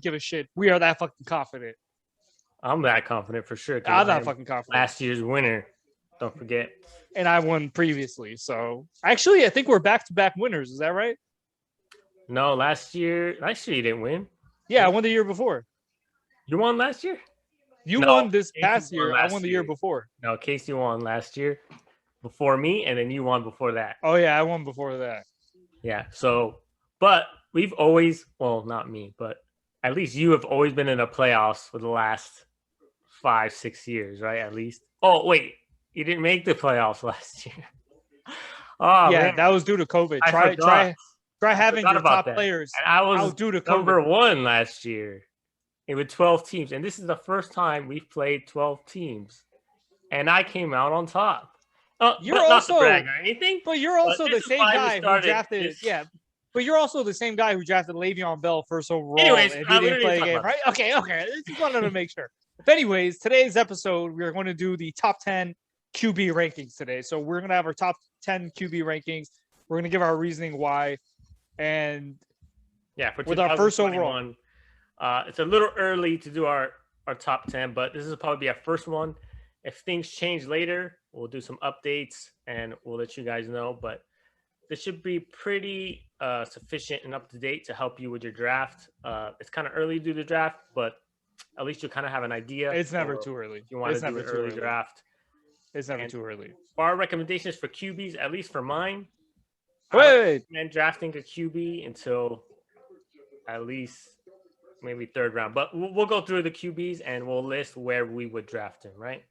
give a shit. We are that fucking confident. I'm that confident for sure. I'm not fucking confident. Last year's winner. Don't forget. And I won previously. So actually, I think we're back-to-back winners. Is that right? No, last year you didn't win. Yeah, I won the year before. You won last year? You won this past year. I won the year before. No, Casey won last year before me, and then you won before that. Oh, yeah, I won before that. Yeah, so, but we've always, well, not me, but at least you have always been in the playoffs for the last 5-6 years, right? At least. Oh, wait, you didn't make the playoffs last year. Oh, yeah, man. That was due to COVID. Try having your top players. And I was due to number one last year with 12 teams. And this is the first time we've played 12 teams. And I came out on top. You're also not to brag or anything. But you're also the same guy who drafted. Yeah. But you're also the same guy who drafted Le'Veon Bell first overall. Anyways, and he didn't play a game, right? Okay. Just wanted to make sure. But anyways, today's episode, we're going to do the top 10 QB rankings today. So we're going to have our top 10 QB rankings. We're going to give our reasoning why. And yeah, for with our first overall. It's a little early to do our top 10, but this is probably our first one. If things change later, we'll do some updates and we'll let you guys know. But this should be pretty sufficient and up to date to help you with your draft. It's kind of early to do the draft, but at least you kind of have an idea. It's never too early. If you want to do an early draft. It's never too early. For our recommendations for QBs, at least for mine, wait. And drafting a QB until at least maybe third round. But we'll go through the QBs and we'll list where we would draft him, right?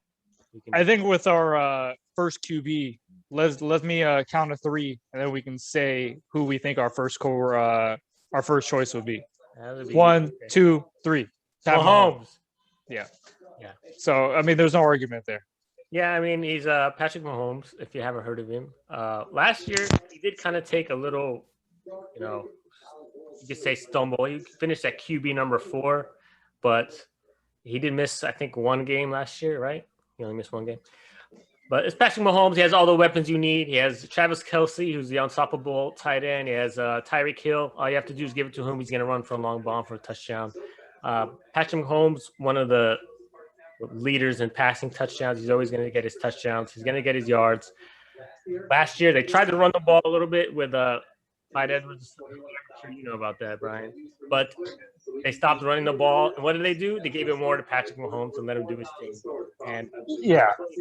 I think with our first QB, let me count to three, and then we can say who we think our first choice would be. 1, 2, 3. Mahomes. Yeah. So I mean, there's no argument there. Yeah, I mean, he's Patrick Mahomes, if you haven't heard of him. Last year, he did kind of take a little, you could say stumble. He finished at QB number 4, but he did miss, I think, one game last year, right? He only missed one game. But it's Patrick Mahomes. He has all the weapons you need. He has Travis Kelce, who's the unstoppable tight end. He has Tyreek Hill. All you have to do is give it to him. He's going to run for a long bomb for a touchdown. Patrick Mahomes, one of the leaders in passing touchdowns. He's always going to get his touchdowns. He's going to get his yards. Last year, they tried to run the ball a little bit with Clyde Edwards. I'm sure you know about that, Brian. But they stopped running the ball. And what did they do? They gave it more to Patrick Mahomes and let him do his thing. And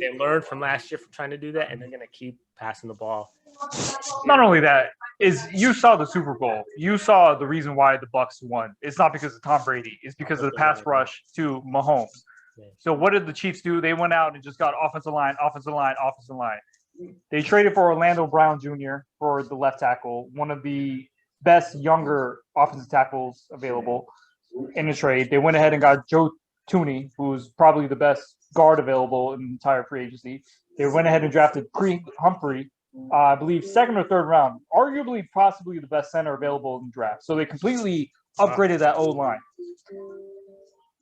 they learned from last year from trying to do that, and they're going to keep passing the ball. Not only that, is you saw the Super Bowl. You saw the reason why the Bucs won. It's not because of Tom Brady. It's because of the pass rush to Mahomes. So what did the Chiefs do? They went out and just got offensive line. They traded for Orlando Brown Jr. for the left tackle, one of the best younger offensive tackles available in the trade. They went ahead and got Joe Thuney, who's probably the best guard available in the entire free agency. They went ahead and drafted Creed Humphrey, I believe, second or third round, arguably possibly the best center available in the draft. So they completely upgraded that O-line.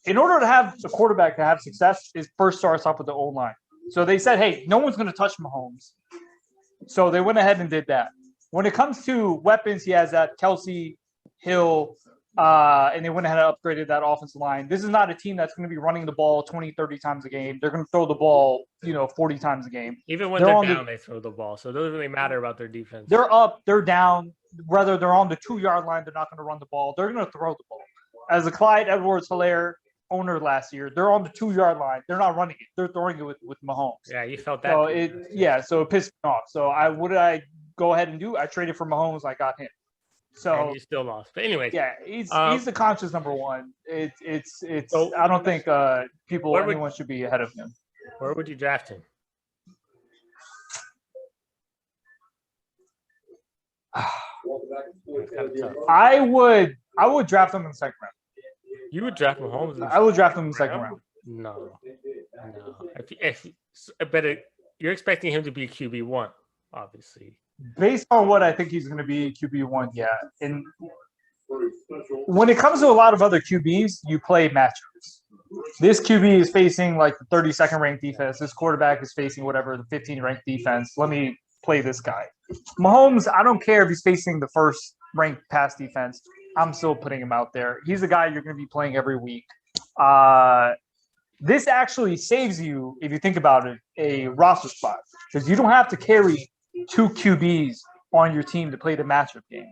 In order to have the quarterback to have success, it first starts off with the O-line. So they said, hey, no one's going to touch Mahomes. So they went ahead and did that. When it comes to weapons, he has that Kelce, Hill, and they went ahead and upgraded that offensive line. This is not a team that's going to be running the ball 20, 30 times a game. They're going to throw the ball, 40 times a game. Even when they're down, they throw the ball. So it doesn't really matter about their defense. They're up, they're down. Whether they're on the 2-yard line, they're not going to run the ball. They're going to throw the ball. As the Clyde Edwards-Helaire owner last year, they're on the 2-yard line. They're not running it. They're throwing it with Mahomes. Yeah, you felt that. So it pissed me off. So what did I go ahead and do? I traded for Mahomes. I got him. So and you still lost. But anyway, yeah, he's the conscious number one. It's so, I don't think anyone should be ahead of him. Where would you draft him? I would draft him in the second round. You would draft Mahomes? I would draft him in the second round. No. But you're expecting him to be QB1, obviously. Based on what I think he's going to be QB1, yeah. And when it comes to a lot of other QBs, you play matchups. This QB is facing like the 32nd ranked defense. This quarterback is facing whatever, the 15th ranked defense. Let me play this guy. Mahomes, I don't care if he's facing the first ranked pass defense. I'm still putting him out there. He's a guy you're going to be playing every week. This actually saves you, if you think about it, a roster spot because you don't have to carry 2 QBs on your team to play the matchup game.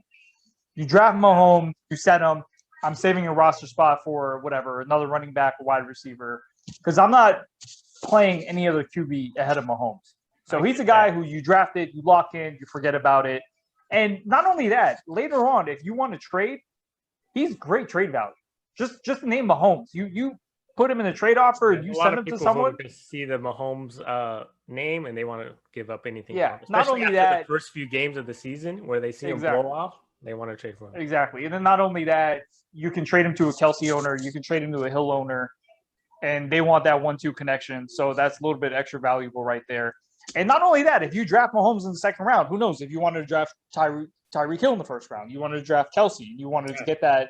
You draft Mahomes, you set him. I'm saving a roster spot for whatever, another running back, a wide receiver, because I'm not playing any other QB ahead of Mahomes. So he's a guy who you drafted, you lock in, you forget about it. And not only that, later on, if you want to trade, he's great trade value. Just name Mahomes. You put him in a trade offer, and you send him to someone. Who see the Mahomes name and they want to give up anything. Yeah, not only after that, the first few games of the season where they see him blow off, they want to trade for him. Exactly, and then not only that, you can trade him to a Kelsey owner, you can trade him to a Hill owner, and they want that 1-2 connection. So that's a little bit extra valuable right there. And not only that, if you draft Mahomes in the second round, who knows? If you wanted to draft Tyreek Hill in the first round, you wanted to draft Kelsey, you wanted to get that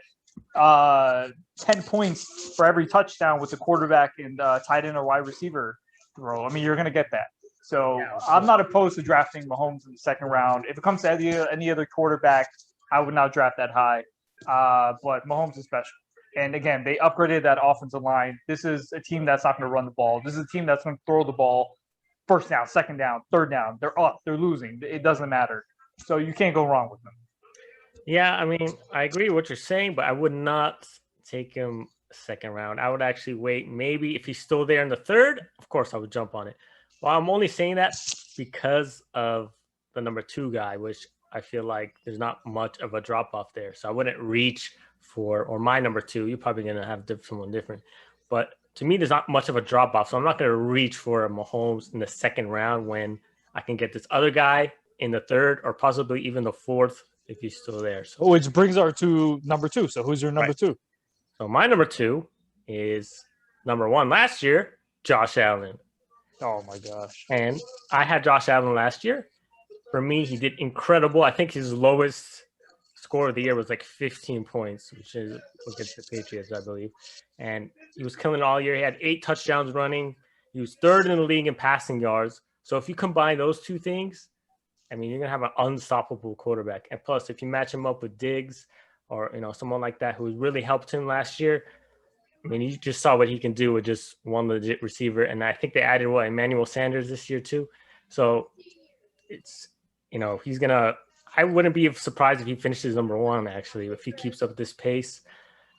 10 points for every touchdown with the quarterback and tight end or wide receiver throw. I mean, you're going to get that. So I'm not opposed to drafting Mahomes in the second round. If it comes to any other quarterback, I would not draft that high. But Mahomes is special. And again, they upgraded that offensive line. This is a team that's not going to run the ball. This is a team that's going to throw the ball first down, second down, third down. They're up. They're losing. It doesn't matter. So you can't go wrong with them. Yeah, I mean, I agree with what you're saying, but I would not take him second round. I would actually wait. Maybe if he's still there in the third, of course I would jump on it. Well, I'm only saying that because of the number 2 guy, which I feel like there's not much of a drop off there. So I wouldn't reach for, or my number 2, you're probably going to have someone different. But to me, there's not much of a drop off. So I'm not going to reach for a Mahomes in the second round when I can get this other guy in the third or possibly even the fourth if he's still there. So, which brings our to number 2. So who's your number 2? So my number 2 is number 1 last year, Josh Allen. Oh my gosh. And I had Josh Allen last year. For me, he did incredible. I think his lowest score of the year was like 15 points, which is against the Patriots, I believe. And he was killing all year. He had 8 touchdowns running. He was 3rd in the league in passing yards. So if you combine those 2 things, I mean, you're going to have an unstoppable quarterback. And plus, if you match him up with Diggs or, someone like that who really helped him last year, I mean, you just saw what he can do with just one legit receiver. And I think they added, Emmanuel Sanders this year too. So it's, he's going to – I wouldn't be surprised if he finishes number 1, actually, if he keeps up this pace.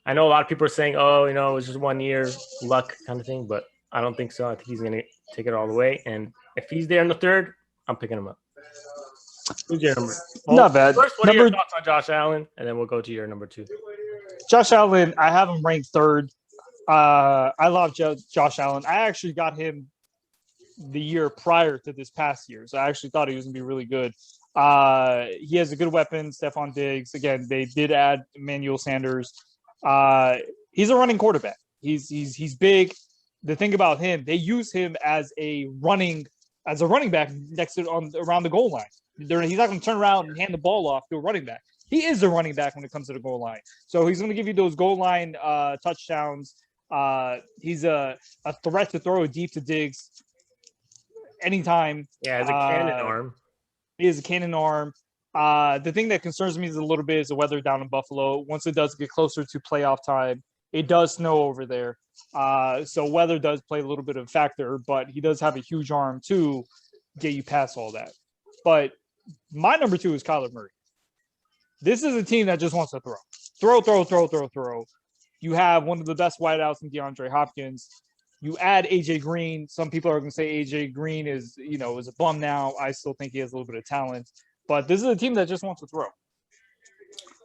I know a lot of people are saying, it's just 1 year, luck kind of thing, but I don't think so. I think he's going to take it all the way. And if he's there in the third, I'm picking him up. Who's your number? Not bad. First, what are your thoughts on Josh Allen? And then we'll go to your number 2. Josh Allen, I have him ranked 3rd. I love Josh Allen. I actually got him the year prior to this past year. So I actually thought he was going to be really good. He has a good weapon, Stephon Diggs. Again, they did add Emmanuel Sanders. He's a running quarterback. He's big. The thing about him, they use him as a running back next to around the goal line. He's not going to turn around and hand the ball off to a running back. He is a running back when it comes to the goal line. So he's going to give you those goal line touchdowns. He's a threat to throw it deep to Diggs anytime. Yeah, it's a cannon arm. He has a cannon arm. The thing that concerns me is a little bit is the weather down in Buffalo. Once it does get closer to playoff time, it does snow over there. So weather does play a little bit of a factor, but he does have a huge arm to get you past all that. But my number 2 is Kyler Murray. This is a team that just wants to throw. You have one of the best wideouts in Deandre Hopkins. You add AJ Green. Some people are going to say AJ Green is a bum now. I still think he has a little bit of talent, but this is a team that just wants to throw.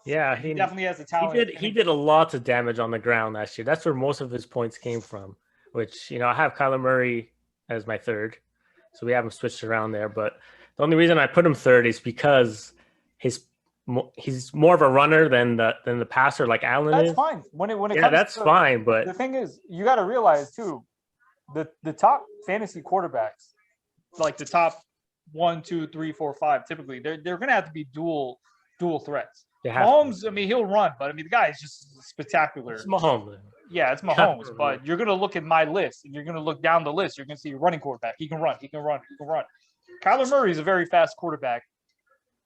Yeah, he definitely has the talent. He did a lot of damage on the ground last year. That's where most of his points came from. Which I have Kyler Murray as my 3rd, so we have him switched around there. But the only reason I put him 3rd is because he's more of a runner than the passer like Allen is. That's fine. When it that's fine. But the thing is, you got to realize too, the top fantasy quarterbacks, like the top 1, 2, 3, 4, 5, typically they're going to have to be dual threats. Mahomes, I mean, he'll run, but I mean, the guy is just spectacular. It's Mahomes. Yeah, it's Mahomes. But you're going to look at my list, and you're going to look down the list. You're going to see a running quarterback. He can run. Kyler Murray is a very fast quarterback.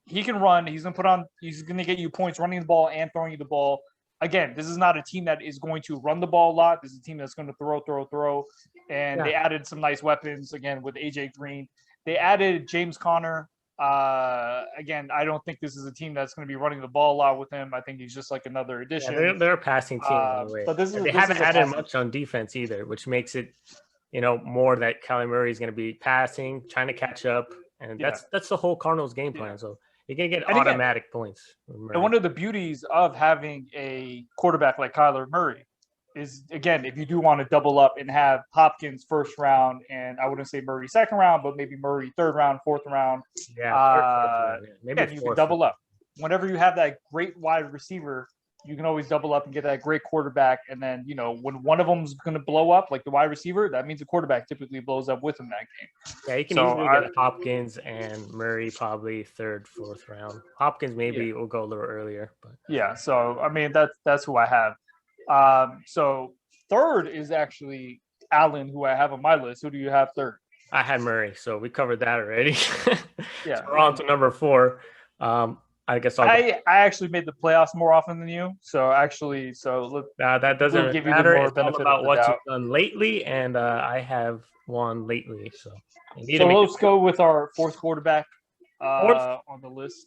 he can run. He's going to get you points running the ball and throwing you the ball. Again, this is not a team that is going to run the ball a lot. This is a team that's going to throw. And they added some nice weapons, again, with A.J. Green. They added James Conner. Again, I don't think this is a team that's going to be running the ball a lot with him. I think he's just like another addition. Yeah, they're a passing team anyway. But they haven't added much on defense either, which makes it, more that Kyler Murray is going to be passing, trying to catch up. And that's the whole Cardinals game plan. So you're going to get automatic points. And one of the beauties of having a quarterback like Kyler Murray is, again, if you do want to double up and have Hopkins first round, and I wouldn't say Murray second round, but maybe Murray third round, fourth round. Maybe you can double up. Whenever you have that great wide receiver, you can always double up and get that great quarterback. And then, when one of them is going to blow up, like the wide receiver, that means the quarterback typically blows up with him that game. Yeah, you can easily get Hopkins and Murray probably third, fourth round. Hopkins maybe will go a little earlier. But yeah, so, I mean, that's who I have. So third is actually Allen, who I have on my list. Who do you have third? I had Murray, so we covered that already. Yeah. So we're on to number 4. I guess I actually made the playoffs more often than you. So look, that doesn't give matter. You the more it's all about what you've done lately, and I have won lately. So let's go with our fourth quarterback on the list.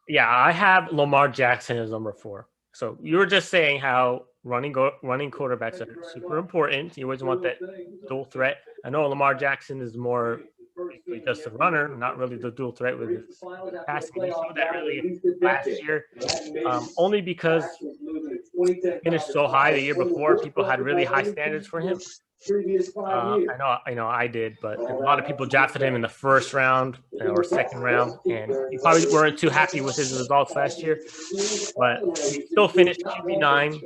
Yeah, I have Lamar Jackson as number 4. So you were just saying how running quarterbacks are super important. You always want that dual threat. I know Lamar Jackson is more just a runner, not really the dual threat with his passing. We saw that really last year, only because he finished so high the year before. People had really high standards for him. I know I did, but a lot of people drafted him in the first round or second round, and you probably weren't too happy with his results last year. But he still finished QB9,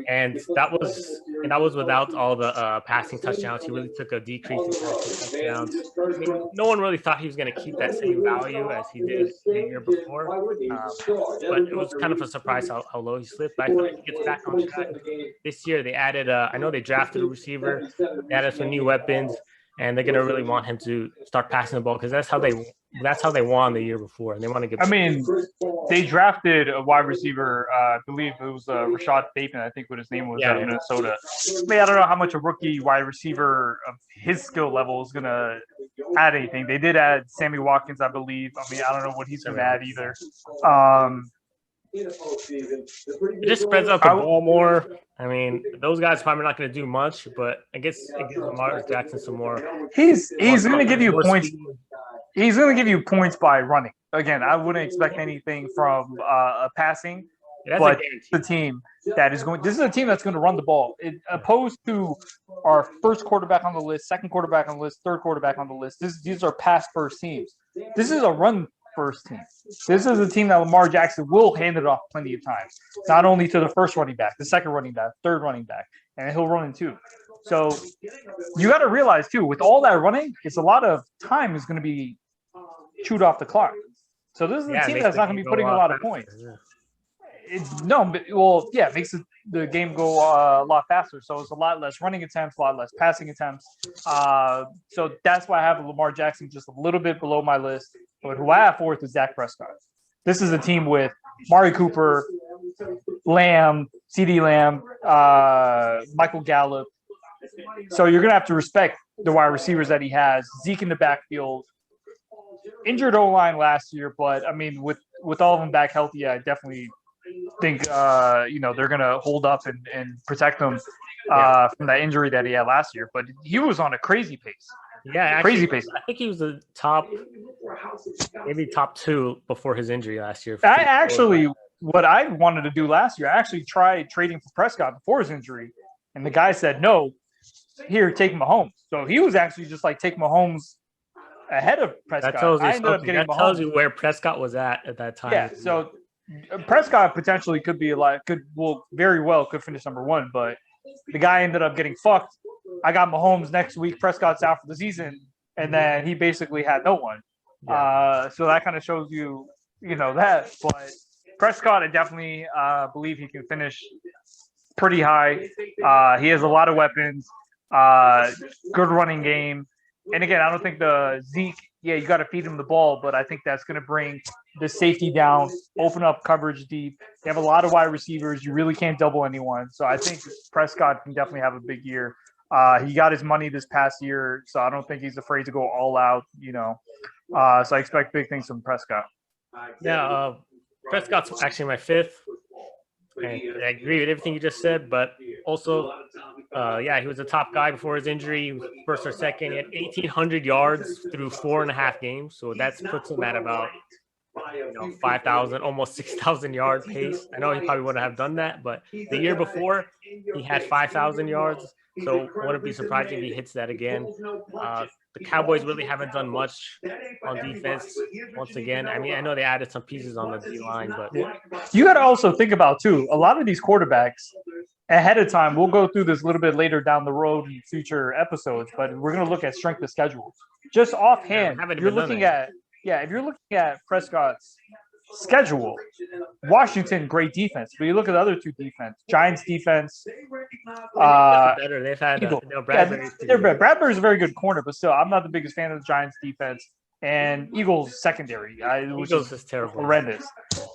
and that was without all the passing touchdowns. He really took a decrease in passing touchdowns. I mean, no one really thought he was going to keep that same value as he did the year before, but it was kind of a surprise how low he slipped. But I thought he gets back on track this year. They added, I know they drafted a receiver, they added some new weapons, and they're gonna really want him to start passing the ball because that's how they won the year before, and they want to get. I mean, they drafted a wide receiver. I believe it was Rashad Bateman. I think what his name was out of Minnesota. I mean, I don't know how much a rookie wide receiver of his skill level is gonna add anything. They did add Sammy Watkins, I believe. I mean, I don't know what he's gonna add either. It just spreads out the ball more. I mean, those guys probably not going to do much, but I guess it gives Lamar Jackson some more. He's going to give you points. He's going to give you points by running. Again, I wouldn't expect anything from passing, but the team that is going. This is a team that's going to run the ball, opposed to our first quarterback on the list, second quarterback on the list, third quarterback on the list. These are pass first teams. This is a run first team. This is a team that Lamar Jackson will hand it off plenty of times, not only to the first running back, the second running back, third running back, and he'll run in too. So you got to realize too, with all that running, it's a lot of time is going to be chewed off the clock. So this is a team that's not going to be putting a lot of points. It makes the game go a lot faster. So it's a lot less running attempts, a lot less passing attempts. So that's why I have Lamar Jackson just a little bit below my list. But who I have fourth is Dak Prescott. This is a team with Mari Cooper, Lamb, CeeDee Lamb, Michael Gallup. So you're going to have to respect the wide receivers that he has. Zeke in the backfield. Injured O-line last year, but, I mean, with all of them back healthy, I definitely think, they're going to hold up and protect him from that injury that he had last year. But he was on a crazy pace. Yeah, actually, crazy pace. I think he was the maybe top 2 before his injury last year. What I wanted to do last year, I actually tried trading for Prescott before his injury, and the guy said, no, here, take Mahomes. So he was actually just like, take Mahomes ahead of Prescott. That tells you where Prescott was at that time. Yeah, so Prescott potentially could very well finish number 1, but the guy ended up getting fucked. I got Mahomes next week. Prescott's out for the season, and then he basically had no one. Yeah. So that kind of shows you, that. But Prescott, I definitely believe he can finish pretty high. He has a lot of weapons, good running game. And again, I don't think the Zeke yeah, you got to feed him the ball, but I think that's going to bring the safety down, open up coverage deep. They have a lot of wide receivers. You really can't double anyone. So I think Prescott can definitely have a big year. He got his money this past year, so I don't think he's afraid to go all out, So I expect big things from Prescott. Yeah, Prescott's actually my fifth. And I agree with everything you just said, but also, he was a top guy before his injury. He was first or second. He had 1,800 yards through 4.5 games, so that puts him at about 5,000, almost 6,000 yard pace. I know he probably wouldn't have done that, but the year before he had 5,000 yards, so wouldn't be surprising if he hits that again. The Cowboys really haven't done much on defense once again. I mean, I know they added some pieces on the D line, but you got to also think about too. A lot of these quarterbacks ahead of time. We'll go through this a little bit later down the road in future episodes, but we're going to look at strength of schedule. Just offhand, if you're looking at Prescott's schedule, Washington, great defense. But you look at the other two defense, Giants defense. Better. They've had Bradbury. Bradbury's a very good corner, but still, I'm not the biggest fan of the Giants defense. And Eagles secondary, which is terrible, horrendous.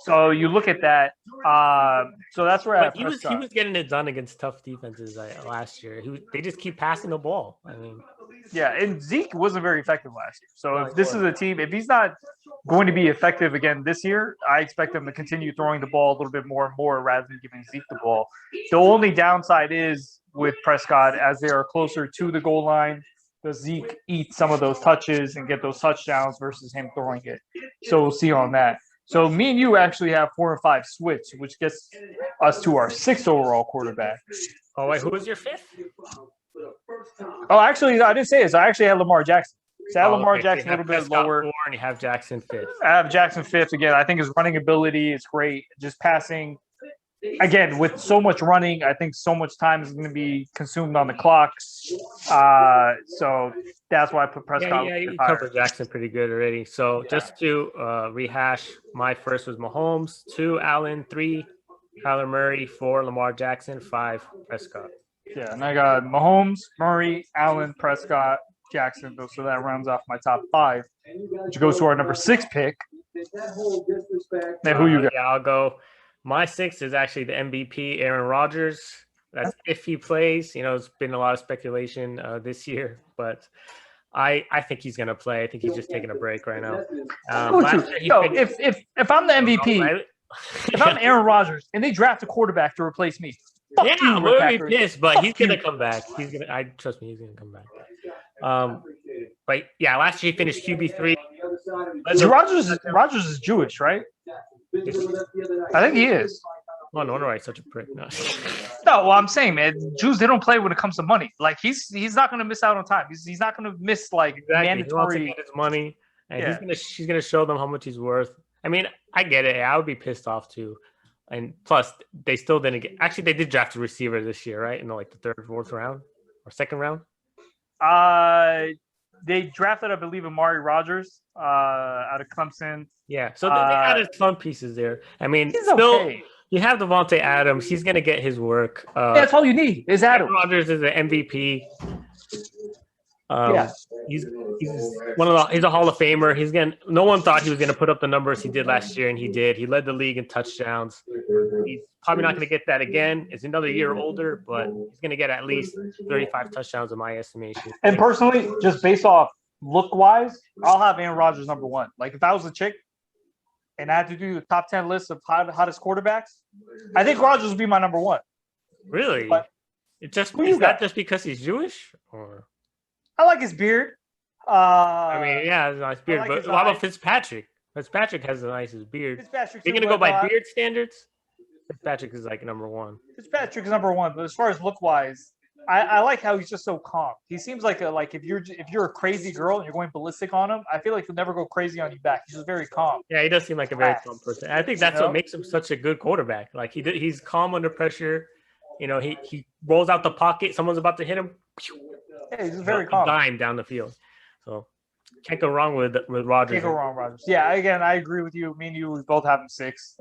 So you look at that. So that's where he was getting it done against tough defenses last year. They just keep passing the ball. I mean, yeah, and Zeke wasn't very effective last year. So if this is a team, if he's not going to be effective again this year, I expect him to continue throwing the ball a little bit more and more rather than giving Zeke the ball. The only downside is with Prescott, as they are closer to the goal line, does Zeke eat some of those touches and get those touchdowns versus him throwing it? So we'll see on that. So me and you actually have 4 and 5 switch, which gets us to our 6th overall quarterback. Oh, wait, who was your 5th? Oh, actually, I didn't say this. I actually had Lamar Jackson. So I had Lamar Jackson a little bit lower. 4 and you have Jackson 5th. I have Jackson 5th again. I think his running ability is great. Just passing. Again, with so much running, I think so much time is going to be consumed on the clock. So that's why I put Prescott. Yeah, you covered Jackson pretty good already. So just to rehash, my first was Mahomes, 2 Allen, 3 Kyler Murray, 4 Lamar Jackson, 5 Prescott. Yeah, and I got Mahomes, Murray, Allen, Prescott, Jackson. So that rounds off my top 5, which goes to our number 6 pick. Now, who you got? Yeah, I'll go. My 6th is actually the MVP, Aaron Rodgers. That's if he plays. It's been a lot of speculation this year, but I think he's going to play. I think he's just taking a break right now. If I'm the MVP, if I'm Aaron Rodgers and they draft a quarterback to replace me, I'm going to be pissed, but he's going to come back. Trust me, he's going to come back. But yeah, last year he finished QB3. Rodgers is Jewish, right? I think he is. Oh, no wonder why he's such a prick. No, well, I'm saying, man, Jews, they don't play when it comes to money. Like he's not going to miss out on time. He's not going to miss mandatory. He wants to get his money, and he's going to show them how much he's worth. I mean, I get it. I would be pissed off too. And plus, they still didn't get. Actually, they did draft a receiver this year, right? In the 3rd, 4th round or 2nd round. They drafted, I believe, Amari Rodgers out of Clemson. Yeah, so they added some pieces there. I mean, okay. You have Devontae Adams. He's going to get his work. That's all you need is Adams. Rodgers is an MVP. He's he's a Hall of Famer. No one thought he was going to put up the numbers he did last year, and he did. He led the league in touchdowns. He's probably not going to get that again. It's another year older, but he's going to get at least 35 touchdowns in my estimation. And personally, just based off look-wise, I'll have Aaron Rodgers number 1. Like if I was a chick and I had to do the top 10 list of hottest quarterbacks, I think Rodgers would be my number 1. Really? But is that just because he's Jewish, or? I like his beard. I mean, yeah, it's a nice beard. But what about Fitzpatrick? Fitzpatrick has the nicest beard. You're going to go by beard standards? Fitzpatrick is number 1. Fitzpatrick is number 1, but as far as look-wise, I like how he's just so calm. He seems like if you're a crazy girl and you're going ballistic on him, I feel like he'll never go crazy on you back. He's just very calm. Yeah, he does seem like a very calm person. I think that's what makes him such a good quarterback. He's calm under pressure. He rolls out the pocket. Someone's about to hit him. Yeah, he's just very calm. Dime down the field. So can't go wrong with Rodgers. Can't go wrong, Rodgers. Yeah, again, I agree with you. Me and you, we both have him 6.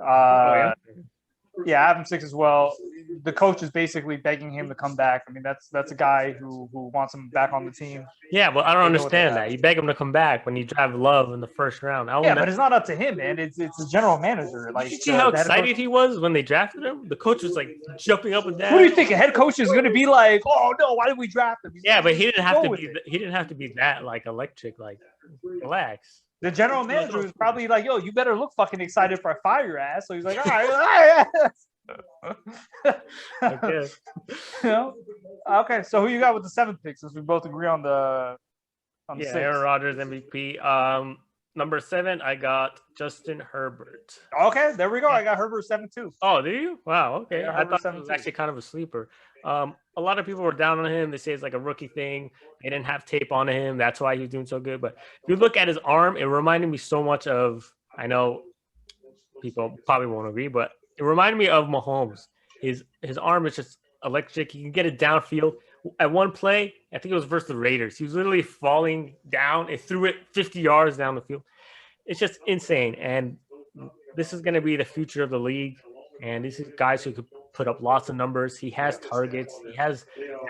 Yeah, I have him 6 as well. the coach is basically begging him to come back. I mean, that's a guy who wants him back on the team. Yeah, but I don't They know what they understand have. that. You beg him to come back when you drive Love in the first round. Yeah, but it's not up to him, man. It's the general manager. Like, Did you see how the head excited coach. he was when they drafted him? The coach was like jumping up and down. What do you think? A head coach is going to be like, "Oh no, why did we draft him?" He's Yeah, like, but he didn't have go to with be. it. He didn't have to be that like electric. Like, relax. The general manager was probably like, "Yo, you better look fucking excited for I fire your ass." So he's like, "All right, all right." Okay. You know? Okay, so who you got with the 7th pick? Since we both agree on the Yeah, 6th. Aaron Rodgers MVP. Number 7, I got Justin Herbert. Okay, there we go. I got Herbert 7 too. Oh, do you? Wow. Okay. Yeah, I Herbert thought it was 17. actually kind of a sleeper. A lot of people were down on him. They say it's like a rookie thing. They didn't have tape on him. That's why he was doing so good. But if you look at his arm, it reminded me so much of, I know people probably won't agree, but it reminded me of Mahomes. His arm is just electric. He can get it downfield. At one play, I think it was versus the Raiders. He was literally falling down and threw it 50 yards down the field. It's just insane. And this is going to be the future of the league. And these are guys who could put up lots of numbers. He has targets. He has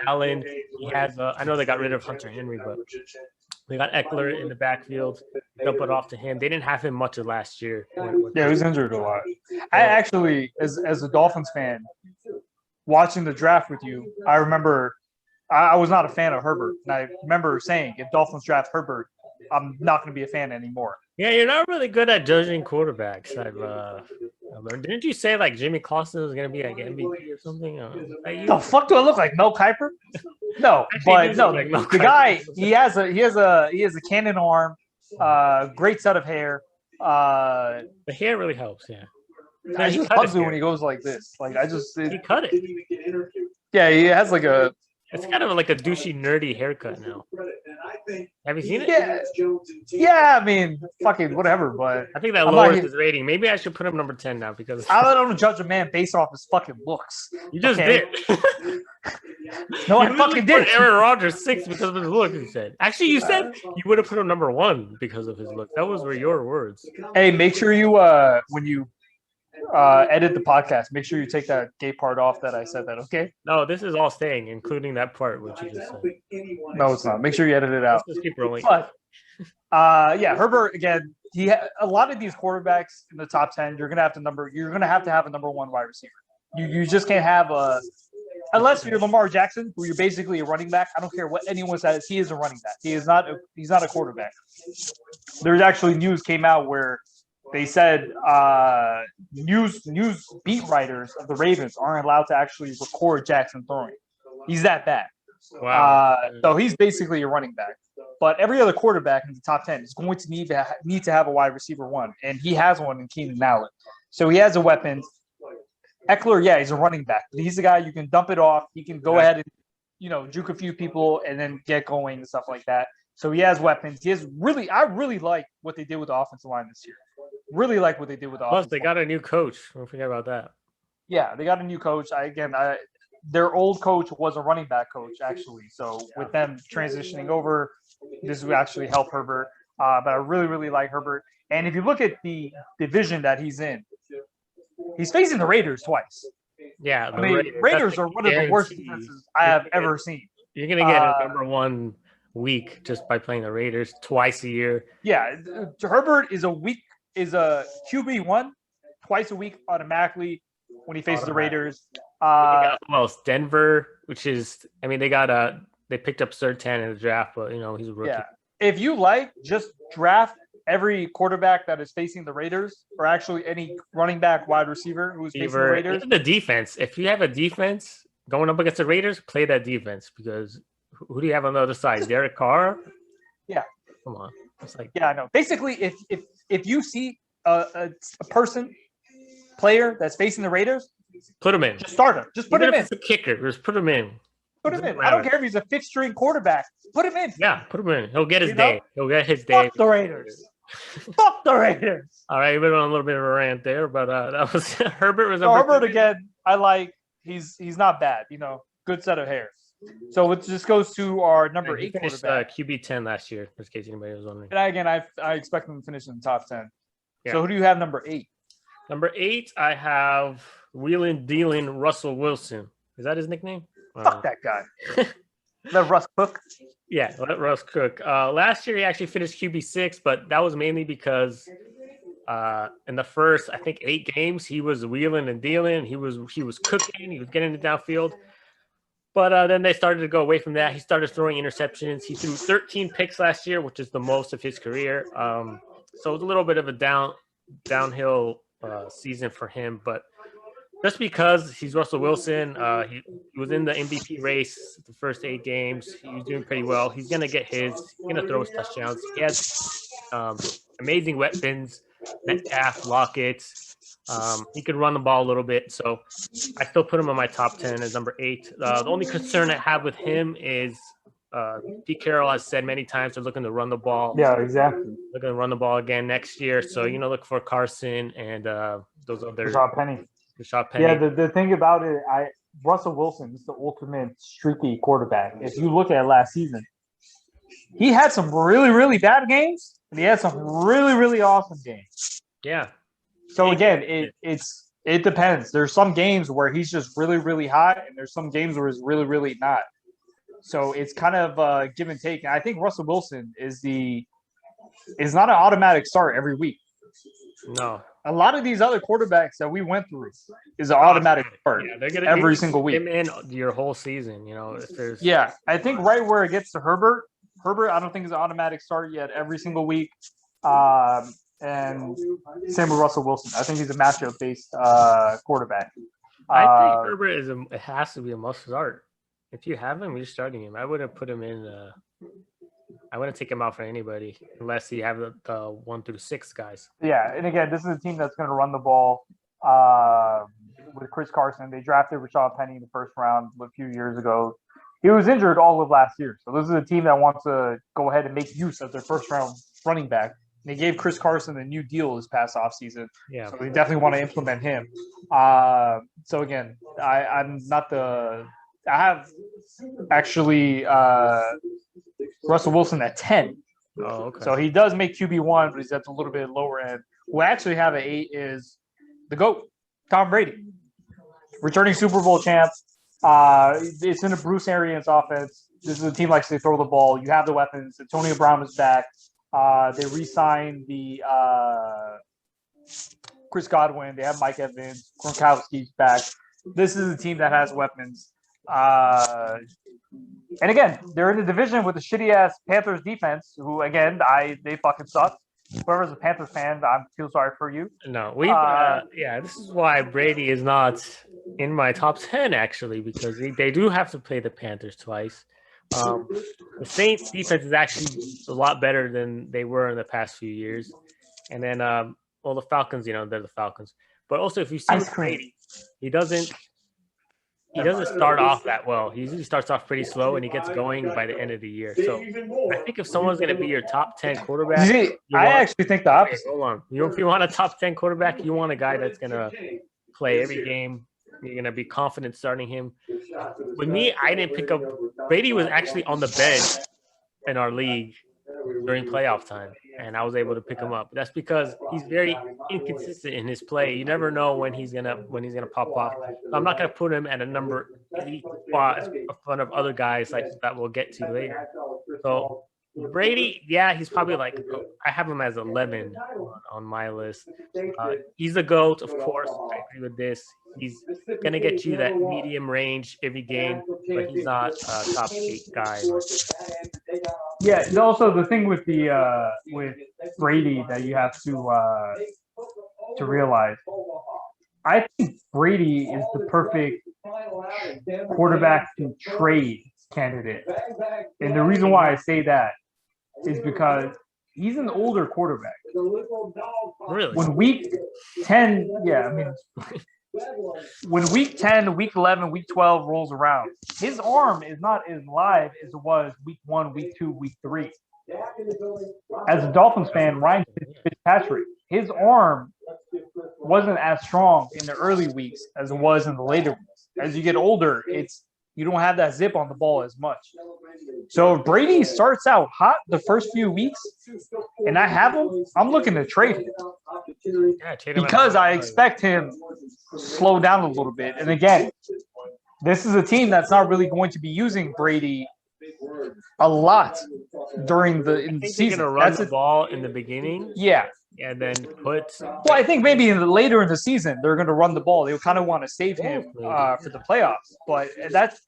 Allen. He has, I know they got rid of Hunter Henry, but they got Eckler in the backfield. Dump it off to him. They didn't have him much of last year. Yeah, he was injured a lot. I actually, as a Dolphins fan, watching the draft with you, I remember I was not a fan of Herbert. And I remember saying, if Dolphins draft Herbert, I'm not going to be a fan anymore. Yeah, you're not really good at judging quarterbacks. I've learned. Didn't you say like Jimmy Clausen was going to be like MVP or something? The fuck do I look like? Mel Kiper? No, but no, like Mel the guy he has a cannon arm, great set of hair. The hair really helps. Yeah, I he just cut loves his it hair. when he goes like this. Like He cut it. yeah, he has like a It's kind of like a douchey, nerdy haircut now. Have you seen it? yeah. I mean, fucking whatever. But I think that I'm lowers not- his rating. Maybe I should put him number 10 now because I don't judge a man based off his fucking looks. you just okay. did. No, You I fucking literally did. put Aaron Rodgers 6 because of his look. You said. Actually, you said you would have put him number 1 because of his look. That were your words. Hey, make sure you when you edit the podcast, make sure you take that gay part off that I said that. Okay? No, this is all staying, including that part which you just said. No, it's not. Make sure you edit it out. Let's just keep rolling. But yeah, Herbert again. A lot of these quarterbacks in the top 10, you're gonna have to have a number 1 wide receiver. You just can't have unless you're Lamar Jackson, who you're basically a running back. I don't care what anyone says. He is a running back. He's not a quarterback. There's actually news came out where they said news beat writers of the Ravens aren't allowed to actually record Jackson throwing. He's that bad. Wow. So he's basically a running back. But every other quarterback in the top 10 is going to need to have a wide receiver 1, and he has one in Keenan Allen. So he has a weapon. Eckler, yeah, he's a running back. He's the guy you can dump it off. He can go ahead and juke a few people and then get going and stuff like that. So he has weapons. I really like what they did with the offensive line this year. Really like what they did with the Plus, offensive they got a new coach. Don't forget about that. Yeah, they got a new coach. Their old coach was a running back coach, actually. So with them transitioning over, this will actually help Herbert. But I really, really like Herbert. And if you look at the division that he's in, he's facing the Raiders twice. Yeah, I mean, Raiders are one of the worst defenses I have ever seen. You're gonna get a number 1 week just by playing the Raiders twice a year. Yeah, Herbert is a QB1 twice a week automatically when he faces the Raiders. Who else? Denver, which is, I mean, they picked up Surtain in the draft, but he's a rookie. Yeah, if you like, just draft every quarterback that is facing the Raiders, or actually any running back, wide receiver who's facing the Raiders. Even the defense. If you have a defense going up against the Raiders, play that defense because who do you have on the other side? Derek Carr? Yeah. Come on. It's like, yeah, I know. Basically, if you see a player that's facing the Raiders, put him in. Just start him. Just put him in. It's a kicker. Just put him in. Put him in. I don't care if he's a 5th string quarterback. Put him in. Yeah, put him in. He'll get his day. He'll get his day. Fuck the Raiders. Fuck the Raiders. All right, we went on a little bit of a rant there, but that was Herbert was Herbert again. I like. He's not bad. Good set of hair. So it just goes to our number 8 finished quarterback. QB 10 last year, in case anybody was wondering. And again, I expect him to finish in the top 10. Yeah. So who do you have number 8? Number 8, I have wheeling, dealing Russell Wilson. Is that his nickname? Fuck that guy. Let Russ cook. Yeah, let Russ cook. Last year he actually finished QB6, but that was mainly because in the first, I think, 8 games, he was wheeling and dealing. He was cooking. He was getting it downfield. But then they started to go away from that. He started throwing interceptions. He threw 13 picks last year, which is the most of his career. So it was a little bit of a downhill season for him. But just because he's Russell Wilson, he was in the MVP race the first 8 games. He was doing pretty well. He's going to get his. He's going to throw his touchdowns. He has amazing weapons, Metcalf, Lockett. He could run the ball a little bit. So I still put him on my top 10 as number 8. The only concern I have with him is Pete Carroll has said many times they're looking to run the ball. Yeah, exactly. They're going to run the ball again next year. So, look for Carson and those other – Rashad Penny. Yeah, the thing about it, Russell Wilson is the ultimate streaky quarterback. If you look at last season, he had some really, really bad games, and he had some really, really awesome games. Yeah. So again, it depends. There's some games where he's just really, really hot, and there's some games where he's really, really not. So it's kind of give and take. And I think Russell Wilson is not an automatic start every week. No. A lot of these other quarterbacks that we went through is an automatic start every single week. Him in your whole season, if there's I think right where it gets to Herbert, I don't think is an automatic start yet every single week. And same with Russell Wilson. I think he's a matchup-based quarterback. I think Herbert it has to be a must start. If you have him, you're starting him. I wouldn't put him in. I wouldn't take him out for anybody unless you have the 1 through 6 guys. Yeah, and again, this is a team that's going to run the ball with Chris Carson. They drafted Rashad Penny in the first round a few years ago. He was injured all of last year. So this is a team that wants to go ahead and make use of their first-round running back. They gave Chris Carson a new deal this past offseason. Yeah. So they definitely want to implement him. So again, I'm not the – I have actually Russell Wilson at 10. Oh, okay. So he does make QB1, but he's at the little bit lower end. Who I actually have at 8 is the GOAT, Tom Brady. Returning Super Bowl champ. It's in a Bruce Arians offense. This is a team that likes to throw the ball. You have the weapons. Antonio Brown is back. They re-signed the Chris Godwin. They have Mike Evans. Gronkowski's back. This is a team that has weapons. And again, they're in a division with a shitty-ass Panthers defense, who, again, they fucking suck. Whoever's a Panthers fan, I feel sorry for you. No, this is why Brady is not in my top 10, actually, because they do have to play the Panthers twice. The Saints defense is actually a lot better than they were in the past few years. And then, the Falcons, they're the Falcons. But also, if you see Brady, he doesn't start off that well. He usually starts off pretty slow, and he gets going by the end of the year. So I think if someone's going to be your top 10 quarterback, I actually think the opposite. Hold on. If you want a top 10 quarterback, you want a guy that's going to play every game. You're going to be confident starting him. With me, I didn't pick up – Brady was actually on the bench in our league during playoff time, and I was able to pick him up. That's because he's very inconsistent in his play. You never know when he's gonna pop off. So I'm not gonna put him at a number 8 spot in front of other guys like that we'll get to later. So Brady, he's probably I have him as 11 on my list. He's the GOAT, of course. I agree with this. He's gonna get you that medium range every game, but he's not a top 8 guy. Yeah. Also, the thing with with Brady that you have to realize, I think Brady is the perfect quarterback to trade candidate, and the reason why I say that is because he's an older quarterback. Really? When week 10, when week 10, week 11, week 12 rolls around, his arm is not as live as it was week 1, week 2, week 3. As a Dolphins fan, Ryan Fitzpatrick, his arm wasn't as strong in the early weeks as it was in the later weeks. As you get older, it's You don't have that zip on the ball as much. So if Brady starts out hot the first few weeks, and I have him, I'm looking to trade him. Yeah, trade him Because I expect him to slow down a little bit. And again, this is a team that's not really going to be using Brady a lot during the season. They're gonna run the ball in the beginning. Yeah. And then put. Well, I think maybe later in the season they're going to run the ball. They kind of want to save him for the playoffs. But that's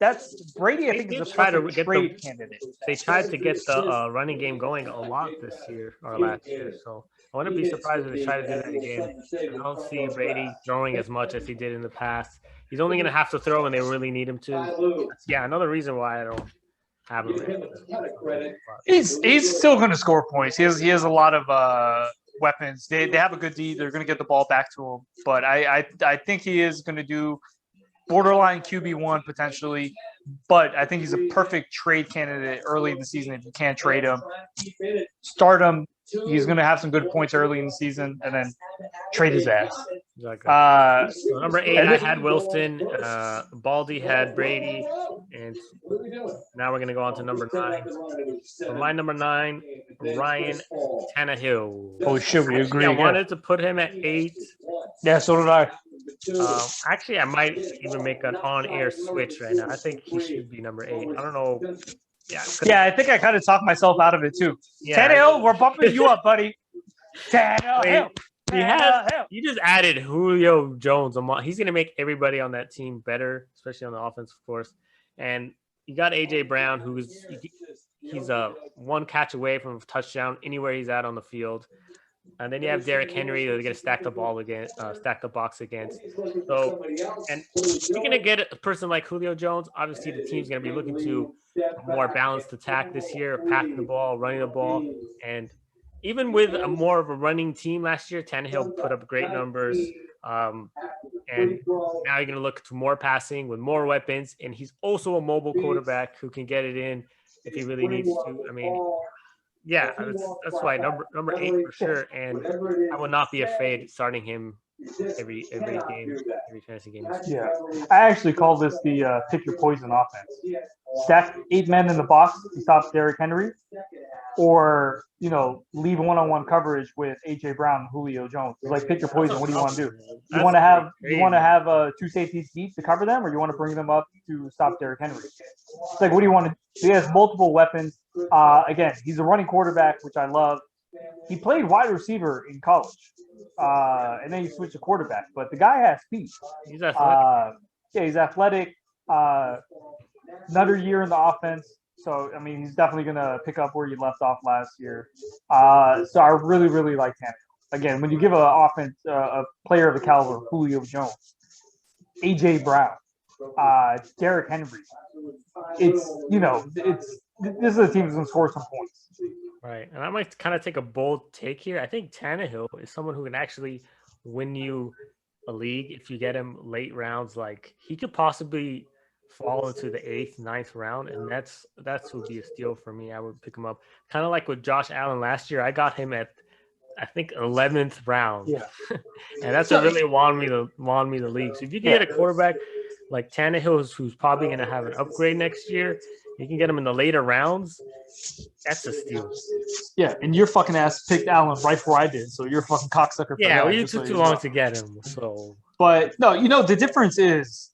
Brady. I think is a perfect trade candidate. They tried to get the running game going a lot this year or last year. So I wouldn't be surprised if they try to do that again. I don't see Brady throwing as much as he did in the past. He's only going to have to throw when they really need him to. Yeah, another reason why I don't have him. He's still going to score points. He has a lot of weapons. They have a good D. They're going to get the ball back to him. But I think he is going to do borderline QB1 potentially. But I think he's a perfect trade candidate early in the season if you can't trade him. Start him. He's going to have some good points early in the season and then trade his ass. Exactly. So number 8, I had Wilson. Baldy had Brady. And now we're going to go on to number 9. So my number 9, Ryan Tannehill. Oh, shit, we agree. I wanted to put him at 8. Yeah, so did I. Actually, I might even make an on-air switch right now. I think he should be number 8. I don't know. Yeah, I think I kind of talked myself out of it too. Yeah. Tannehill, we're bumping you up, buddy. Tannehill. You just added Julio Jones. He's going to make everybody on that team better, especially on the offense, of course. And you got A.J. Brown, he's one catch away from a touchdown anywhere he's at on the field. And then you have Derrick Henry that they're going to stack the box against. So, and you're going to get a person like Julio Jones. Obviously, the team's going to be looking to a more balanced attack this year, passing the ball, running the ball. And even with a more of a running team last year, Tannehill put up great numbers. And now you're going to look to more passing with more weapons. And he's also a mobile quarterback who can get it in if he really needs to. I mean, yeah, that's why number 8 for sure. And I would not be afraid starting him every game, every fantasy game. Yeah, I actually call this the pick your poison offense. Stack 8 men in the box to stop Derrick Henry, or leave one-on-one coverage with A.J. Brown and Julio Jones. It's like pick your poison. What do you want to do? You want to have 2 safeties deep to cover them, or you want to bring them up to stop Derrick Henry? It's like, what do you want to do? He has multiple weapons. Again, he's a running quarterback, which I love. He played wide receiver in college, and then he switched to quarterback. But the guy has speed. He's athletic. He's athletic. Another year in the offense. So, I mean, he's definitely going to pick up where he left off last year. So I really, really like Tannehill. Again, when you give a player of the caliber of Julio Jones, A.J. Brown, Derrick Henry, this is a team that's going to score some points. Right. And I might kind of take a bold take here. I think Tannehill is someone who can actually win you a league if you get him late rounds. Like, he could possibly fall into the 8th, 9th round, and that's would be a steal for me. I would pick him up, kind of like with Josh Allen last year. I got him at, I think, 11th round. Yeah, and that's what really won me the league. So if you can get a quarterback like Tannehill, who's probably going to have an upgrade next year, you can get him in the later rounds. That's a steal. Yeah, and your fucking ass picked Allen right before I did, so you're a fucking cocksucker. Yeah, well, you took too long to get him. So, but no, the difference is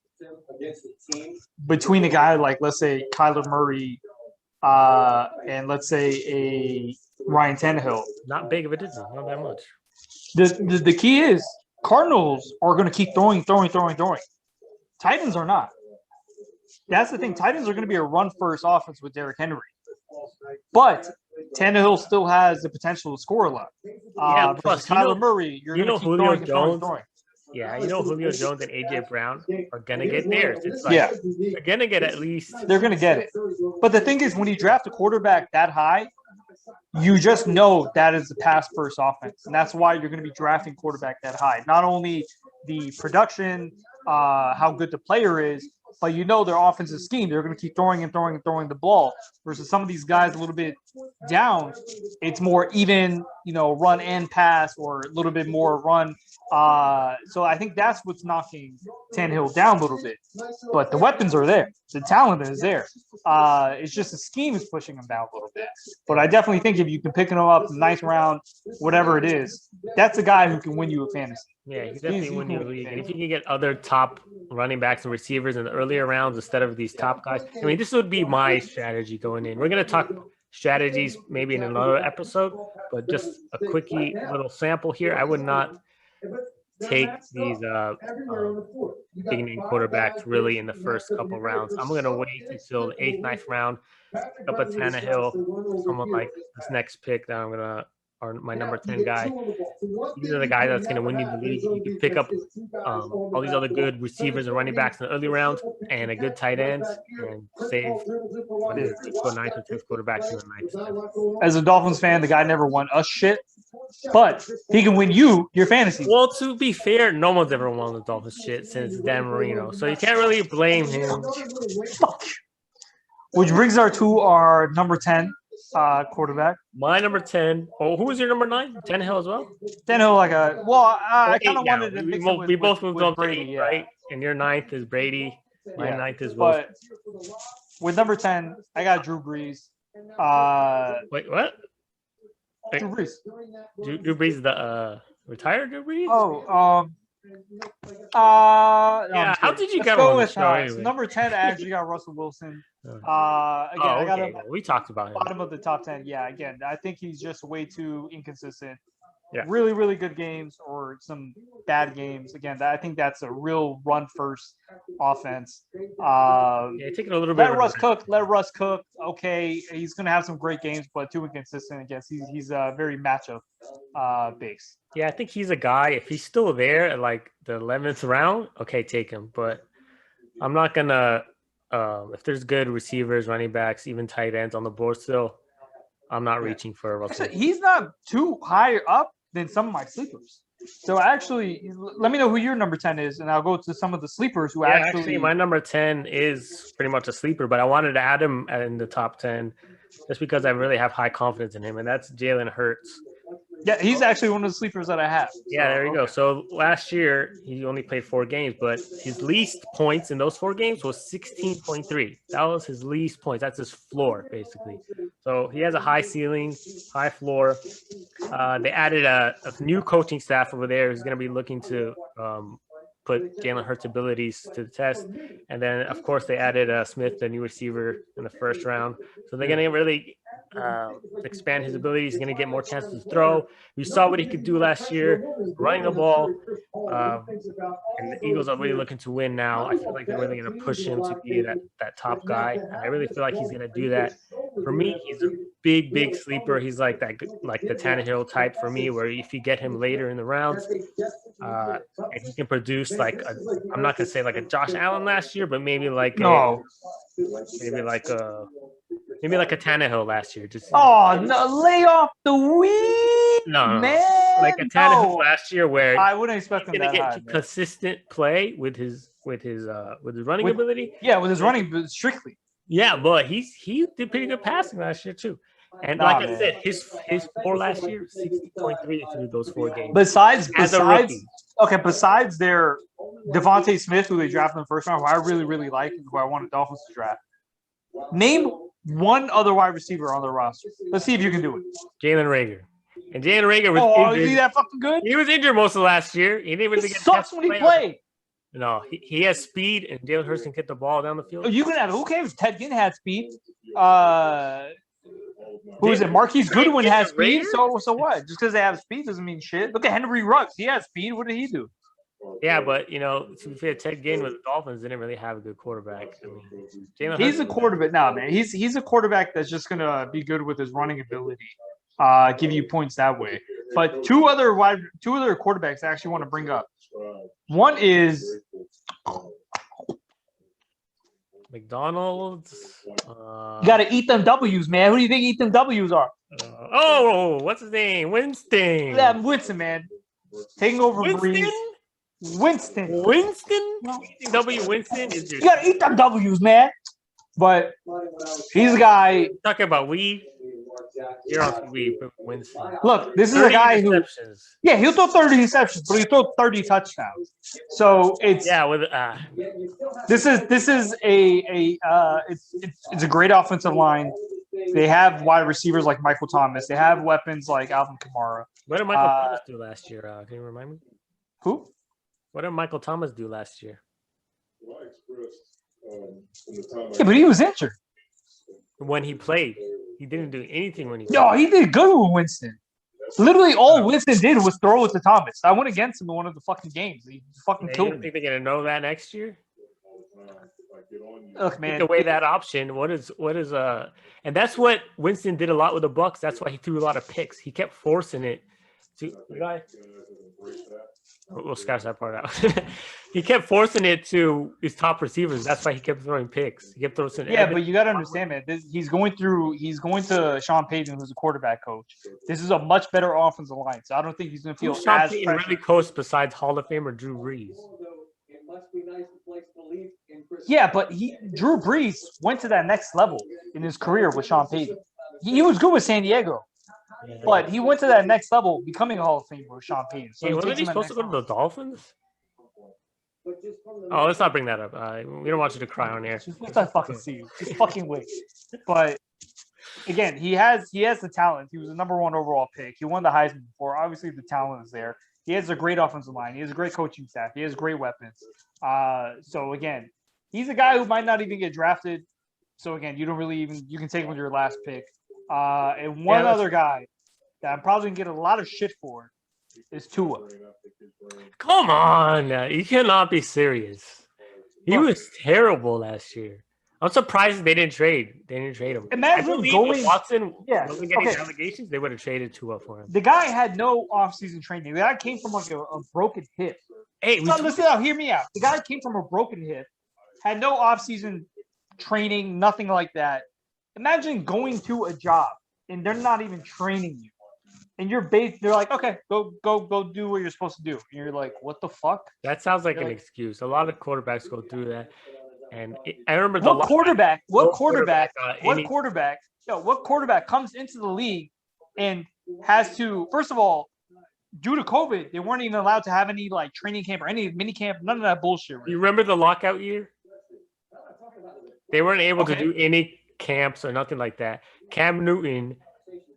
between a guy like, let's say, Kyler Murray, and let's say a Ryan Tannehill. Not big of a difference, not that much. The key is Cardinals are going to keep throwing. Titans are not. That's the thing. Titans are going to be a run-first offense with Derrick Henry. But Tannehill still has the potential to score a lot. Plus Kyler Murray, you're going to keep Julio throwing. Yeah, Julio Jones and A.J. Brown are going to get theirs. It's like, they're going to get at least. They're going to get it. But the thing is, when you draft a quarterback that high, you just know that is the pass-first offense. And that's why you're going to be drafting quarterback that high. Not only the production, how good the player is, but their offensive scheme. They're going to keep throwing and throwing and throwing the ball. Versus some of these guys a little bit down, it's more even, run and pass, or a little bit more run. So I think that's what's knocking Tannehill down a little bit. But the weapons are there. The talent is there. It's just the scheme is pushing him down a little bit. But I definitely think if you can pick him up ninth round, whatever it is, that's a guy who can win you a fantasy. Yeah, he definitely win you a league. And if you can get other top running backs and receivers in the earlier rounds instead of these top guys, I mean, this would be my strategy going in. We're going to talk strategies maybe in another episode, but just a quickie little sample here. I would not take these big name quarterbacks really in the first couple rounds. I'm going to wait until the 8th, 9th round, pick up a Tannehill, someone like this next pick that I'm going to, or my number 10 guy. These are the guys that's going to win you the league. You can pick up all these other good receivers and running backs in the early rounds and a good tight end and save what is it, 9th or 10th quarterbacks in the 9th. As a Dolphins fan, the guy never won us shit, but he can win you your fantasy. Well, to be fair, no one's ever won the Dolphins shit since Dan Marino, so you can't really blame him. Fuck. Which brings us to our number 10 quarterback. My number 10. Oh, who was your number 9? Tannehill as well? Tannehill, I kind of wanted to mix it with, we both moved on Brady, to 8, yeah. right? And your 9th is Brady. My 9th is Will. Wilson. But with number 10, I got Drew Brees. Wait, what? Drew Brees. Drew Brees, the retired Drew Brees? Yeah. How did you get him on the show anyway? Number 10, I actually got Russell Wilson. I got him we talked about him. Bottom of the top 10. Yeah, again, I think he's just way too inconsistent. Yeah. Really, really good games or some bad games. Again, I think that's a real run first offense. Taking a little bit. Let Russ cook. Okay, he's gonna have some great games, but too inconsistent. I guess he's very matchup based. Yeah, I think he's a guy. If he's still there at like the 11th round, okay, take him. But I'm not gonna. If there's good receivers, running backs, even tight ends on the board still, I'm not reaching for a Russell. He's not too high up than some of my sleepers. So actually, let me know who your number 10 is, and I'll go to some of the sleepers who actually my number 10 is pretty much a sleeper, but I wanted to add him in the top 10 just because I really have high confidence in him, and that's Jalen Hurts. Yeah, he's actually one of the sleepers that I have. Yeah, there you go. So last year, he only played 4 games, but his least points in those 4 games was 16.3. That was his least points. That's his floor, basically. So he has a high ceiling, high floor. They added a new coaching staff over there who's going to be looking to put Jalen Hurts' abilities to the test. And then, of course, they added Smith, the new receiver, in the first round. So they're going to really expand his abilities. He's going to get more chances to throw. We saw what he could do last year, running the ball. And the Eagles are really looking to win now. I feel like they're really going to push him to be that top guy. And I really feel like he's going to do that. For me, he's a big sleeper. He's like the Tannehill type for me, where if you get him later in the rounds, and he can produce I'm not going to say like a Josh Allen last year, but maybe like a Tannehill last year. Just no, lay off the weed, man. Like a Tannehill last year, where I wouldn't expect him to get consistent play with his running ability. Yeah, with his running strictly. Yeah, but he did pretty good passing last year too. And I said, his floor last year, 60.3 through those 4 games. Besides their Devontae Smith, who they drafted in the first round, who I really, really like, and who I wanted Dolphins to draft. Name one other wide receiver on the roster. Let's see if you can do it. Jalen Reagor. And Jalen Reagor was injured. Is he that fucking good? He was injured most of last year. He didn't really get sucks when he played. No, he has speed, and Jalen Hurts can get the ball down the field. You can have. Who cares? Ted Ginn had speed. Who is it? Marquise Goodwin has speed. So what? Just because they have speed doesn't mean shit. Look at Henry Ruggs. He has speed. What did he do? Yeah, but to be fair, Ted Ginn with the Dolphins didn't really have a good quarterback. I mean, he's a quarterback. No, man. He's a quarterback that's just gonna be good with his running ability. Give you points that way. But two other quarterbacks I actually want to bring up. One is McDonald's. You got to eat them W's, man. Who do you think eat them W's are? What's his name? Winston. Yeah, Winston, man. Taking over Winston? Brees. Winston. Winston? W. Winston is your. You gotta eat them W's, man. But he's a guy. Talking about weed. You're on weed, but Winston. Look, this is a guy who. Interceptions. Yeah, he'll throw 30 interceptions, but he'll throw 30 touchdowns. So it's with this is it's a great offensive line. They have wide receivers like Michael Thomas. They have weapons like Alvin Kamara. What did Michael Thomas do last year? Can you remind me? Who? What did Michael Thomas do last year? Yeah, but he was injured. When he played, he didn't do anything when he. No, he did good with Winston. Literally, all Winston did was throw it to Thomas. I went against him in one of the fucking games. He fucking killed me. Think they're gonna know that next year? Look, man. Take away that option. What is and that's what Winston did a lot with the Bucks. That's why he threw a lot of picks. He kept forcing it to the guy. We'll scratch that part out. He kept forcing it to his top receivers. That's why he kept throwing picks. He kept throwing. Yeah, but you got to understand, man. He's going to Sean Payton, who's a quarterback coach. This is a much better offensive line, so I don't think he's going to feel Sean as Payton really coached besides Hall of Famer Drew Brees. Yeah, but Drew Brees went to that next level in his career with Sean Payton. He was good with San Diego. But he went to that next level, becoming a Hall of Famer with Sean Payton. So wasn't he supposed to go to the Dolphins? Oh, let's not bring that up. We don't want you to cry on air. Let's not fucking see you. Just fucking wait. But again, he has the talent. He was the number 1 overall pick. He won the Heisman before. Obviously, the talent is there. He has a great offensive line. He has a great coaching staff. He has great weapons. So again, he's a guy who might not even get drafted. So again, you can take him with your last pick. And one other guy that I'm probably gonna get a lot of shit for is Tua. Come on, you cannot be serious. He was terrible last year. I'm surprised they didn't trade. They didn't trade him. Imagine going Watson wasn't getting allegations. They would have traded Tua for him. The guy had no offseason training. The guy came from like a broken hip. Hey, listen out. Hear me out. The guy came from a broken hip, had no offseason training, nothing like that. Imagine going to a job and they're not even training you, and they're like, okay, go do what you're supposed to do. And you're like, what the fuck? That sounds like an excuse. A lot of quarterbacks go through that. And I remember what quarterback comes into the league and has to, first of all, due to COVID, they weren't even allowed to have any like training camp or any mini camp, none of that bullshit. Right? You remember the lockout year? They weren't able to do any camps or nothing like that. Cam Newton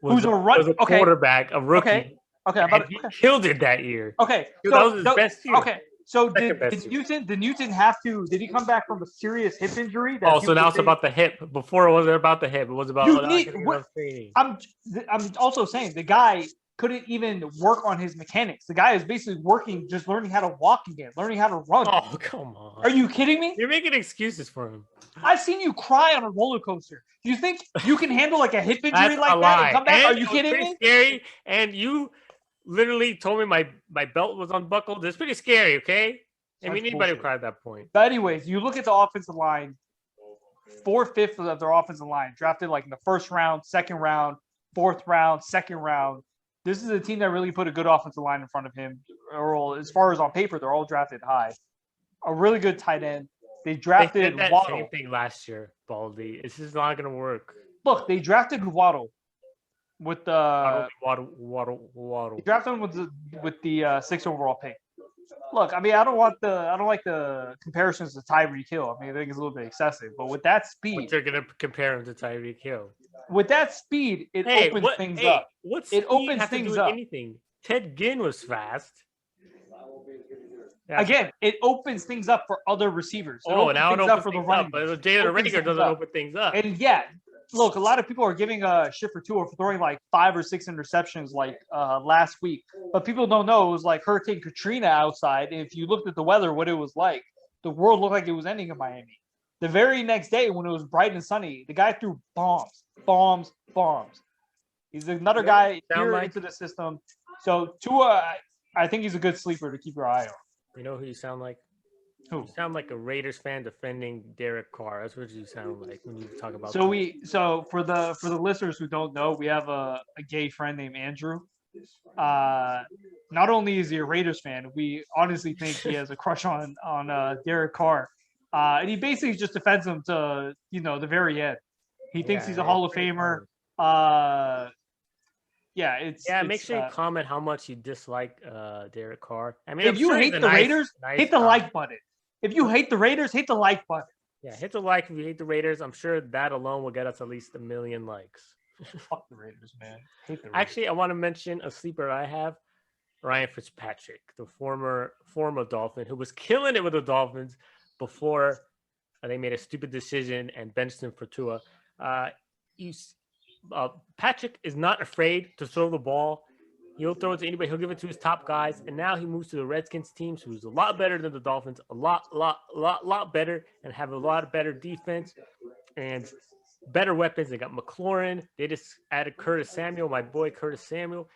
was a quarterback, a rookie. He killed it that year. Okay, that was his best year. Okay, so did Newton have to? Did he come back from a serious hip injury? So now it's about the hip. Before it wasn't about the hip. It was about training. I'm also saying the guy couldn't even work on his mechanics. The guy is basically just learning how to walk again, learning how to run. Oh, come on. Are you kidding me? You're making excuses for him. I've seen you cry on a roller coaster. Do you think you can handle like a hip injury like that and come back? Are you kidding me? Scary. And you literally told me my belt was unbuckled. It's pretty scary, okay? I mean, anybody would cry at that point. But anyways, you look at the offensive line, 4/5 of their offensive line drafted like in the first round, second round, fourth round, second round. This is a team that really put a good offensive line in front of him. Or as far as on paper, they're all drafted high. A really good tight end. They drafted Waddle. Same thing last year, Baldy. This is not going to work. Look, they drafted Waddle with the Waddle. They drafted him with the 6th overall pick. Look, I mean, I don't like the comparisons to Tyreek Hill. I mean, I think it's a little bit excessive. But with that speed, but you're going to compare him to Tyreek Hill. With that speed, it opens things up. It opens things up. Anything. Ted Ginn was fast. Again, it opens things up for other receivers. Now it opens things up. But Jalen Rager doesn't open things up. And yeah, look, a lot of people are giving a shit for Tua for throwing like 5 or 6 interceptions like last week. But people don't know it was like Hurricane Katrina outside. And if you looked at the weather, what it was like, the world looked like it was ending in Miami. The very next day when it was bright and sunny, the guy threw bombs. He's another guy here into the system. So Tua, I think he's a good sleeper to keep your eye on. You know who you sound like? Who? You sound like a Raiders fan defending Derek Carr. That's what you sound like when you talk about. So for the listeners who don't know, we have a gay friend named Andrew. not only is he a Raiders fan, we honestly think he has a crush on Derek Carr, and he basically just defends him to the very end. He thinks he's a Hall of Famer. Make sure you comment how much you dislike Derek Carr. I mean, if you hate the Raiders, hit the like button. If you hate the Raiders, hit the like button. Yeah, hit the like if you hate the Raiders. I'm sure that alone will get us at least 1 million likes. Fuck the Raiders, man. Hate the Raiders. Actually, I want to mention a sleeper I have, Ryan Fitzpatrick, the former Dolphin, who was killing it with the Dolphins before they made a stupid decision and benched him for Tua. Patrick is not afraid to throw the ball. He'll throw it to anybody. He'll give it to his top guys. And now he moves to the Redskins team, who's a lot better than the Dolphins, a lot better, and have a lot better defense and better weapons. They got McLaurin. They just added Curtis Samuel, my boy Curtis Samuel.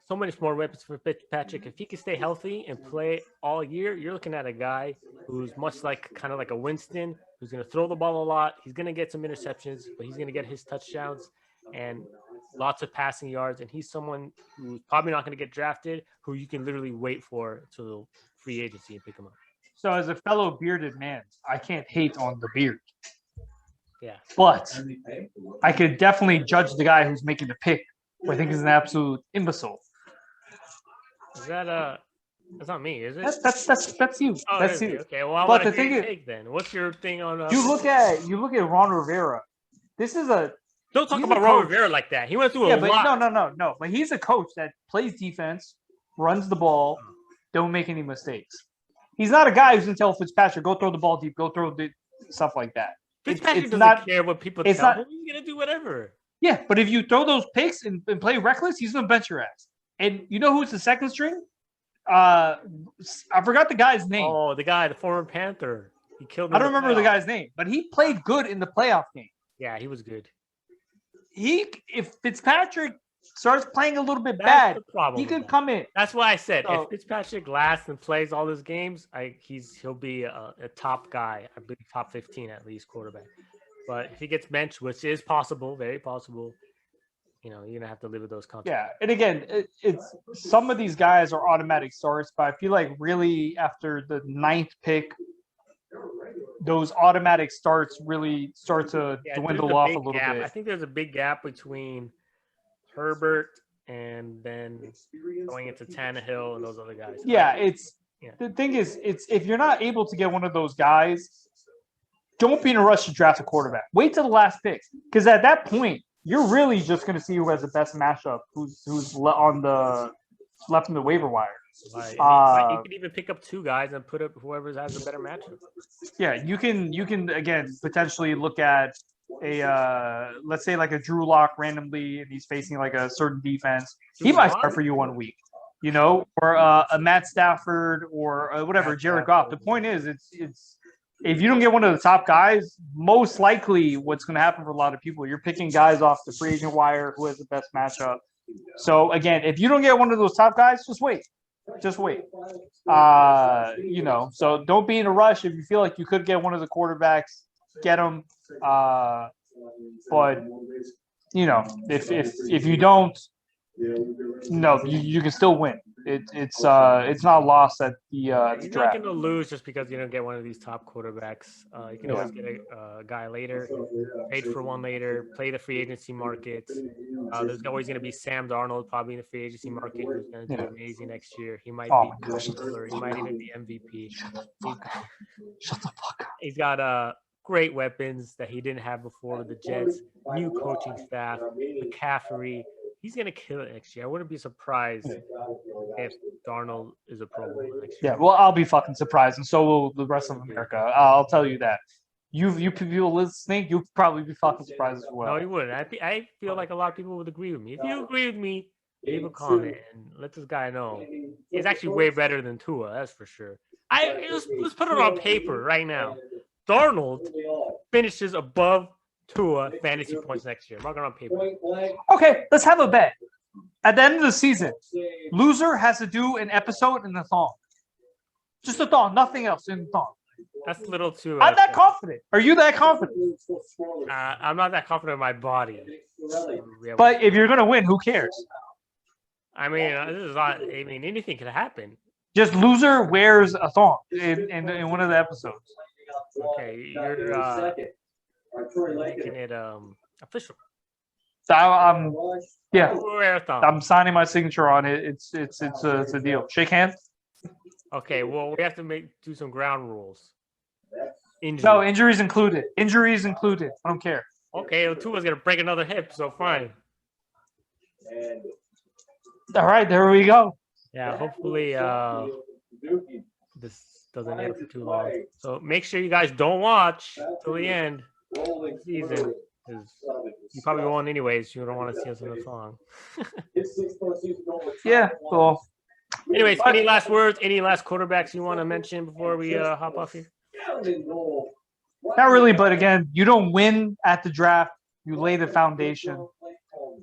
So many more weapons for Fitzpatrick. If he can stay healthy and play all year, you're looking at a guy who's much kind of like a Winston, who's going to throw the ball a lot. He's going to get some interceptions, but he's going to get his touchdowns and lots of passing yards. And he's someone who's probably not going to get drafted, who you can literally wait for until free agency and pick him up. So as a fellow bearded man, I can't hate on the beard. Yeah. But I could definitely judge the guy who's making the pick, who I think is an absolute imbecile. Is that that's not me, is it? That's you. Oh, that's you. Okay, well, but the thing is, take then. What's your thing on? You look at Ron Rivera. This is don't talk about Ron Rivera like that. He went through a lot. No. But he's a coach that plays defense, runs the ball, don't make any mistakes. He's not a guy who's going to tell Fitzpatrick, go throw the ball deep, go throw the stuff like that. Fitzpatrick doesn't care what people tell him. He's going to do whatever. Yeah, but if you throw those picks and play reckless, he's going to bench your ass. And you know who's the second string? I forgot the guy's name. Oh, the former Panther. He killed. I don't remember the guy's name, but he played good in the playoff game. Yeah, he was good. If Fitzpatrick starts playing a little bit bad, he can come in. That's why I said if Fitzpatrick lasts and plays all his games, he'll be a top guy. I believe top 15 at least quarterback. But if he gets benched, which is possible, very possible, you're gonna have to live with those consequences. Yeah, and again, it's some of these guys are automatic starts, but I feel like really after the 9th pick, those automatic starts really start to dwindle off a little bit. I think there's a big gap between Herbert and then going into Tannehill and those other guys. The thing is, if you're not able to get one of those guys, don't be in a rush to draft a quarterback. Wait till the last pick, because at that point, you're really just going to see who has the best matchup, who's left in the waiver wire. Right. You can even pick up 2 guys and put up whoever has a better matchup. Yeah, you can again potentially look at a let's say like a Drew Lock randomly, and he's facing like a certain defense. He might start for you 1 week, or a Matt Stafford or whatever, Jared Goff. The point is, it's if you don't get one of the top guys, most likely what's going to happen for a lot of people, you're picking guys off the free agent wire who has the best matchup. So again, if you don't get one of those top guys, just wait. So don't be in a rush. If you feel like you could get one of the quarterbacks, get them. But if you don't, you can still win. It's not lost at the You're draft. not going to lose just because you don't get one of these top quarterbacks. You can always get a guy later, trade for one later, play the free agency market. There's always going to be Sam Darnold probably in the free agency market who's going to do amazing next year. He might be popular. He might even be MVP. Shut the fuck up. He's got great weapons that he didn't have before with the Jets, new coaching staff, McCaffrey. He's going to kill it next year. I wouldn't be surprised if Darnold is a Pro Bowler next year. Yeah, well, I'll be fucking surprised, and so will the rest of America. I'll tell you that. You people listening, you'll probably be fucking surprised as well. No, you wouldn't. I feel like a lot of people would agree with me. If you agree with me, leave a comment and let this guy know. He's actually way better than Tua, that's for sure. Let's put it on paper right now. Darnold finishes above Tua fantasy points next year. Mark it on paper. Okay, let's have a bet. At the end of the season, loser has to do an episode in the thong. Just a thong, nothing else in the thong. That's a little too. I'm that confident. Are you that confident? I'm not that confident in my body. But if you're gonna win, who cares? I mean, this is not. I mean, anything could happen. Just loser wears a thong in one of the episodes. Okay, you're making it official. So yeah, Wear a thumb. I'm signing my signature on it. It's a deal. Shake hands. Okay, well, we have to do some ground rules. Injury. No, injuries included. Injuries included. I don't care. Okay, Tua's gonna break another hip, so fine. All right, there we go. Yeah, hopefully this doesn't end for too long. So make sure you guys don't watch till the end of the season, because you probably won't anyways. You don't want to see us in the song. Yeah, cool. Anyways, any last words? Any last quarterbacks you want to mention before we hop off here? Not really, but again, you don't win at the draft. You lay the foundation.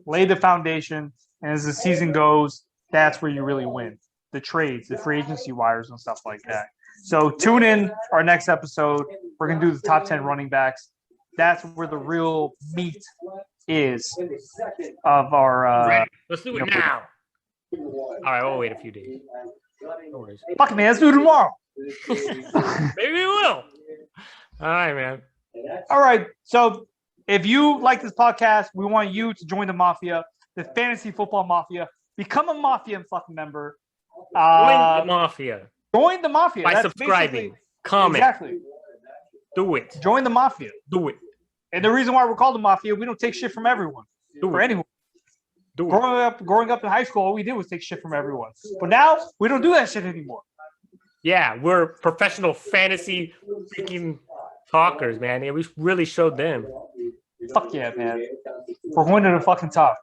Lay the foundation, and as the season goes, that's where you really win. The trades, the free agency wires, and stuff like that. So tune in our next episode. We're going to do the top 10 running backs. That's where the real meat is of our Let's do it now. All right, we'll wait a few days. No worries. Fuck it, man. Let's do it tomorrow. Maybe we will. All right, man. All right. So if you like this podcast, we want you to join the Mafia, the Fantasy Football Mafia. Become a Mafia fucking member. Join the Mafia. Join the Mafia. By That's subscribing. Comment. Exactly. Do it. Join the Mafia. Do it. And the reason why we're called the Mafia, we don't take shit from everyone. Do or it. anyone. Do it. Growing up in high school, all we did was take shit from everyone. But now we don't do that shit anymore. Yeah, we're professional fantasy freaking talkers, man. Yeah, we really showed them. Fuck yeah, man. We're going to the fucking top.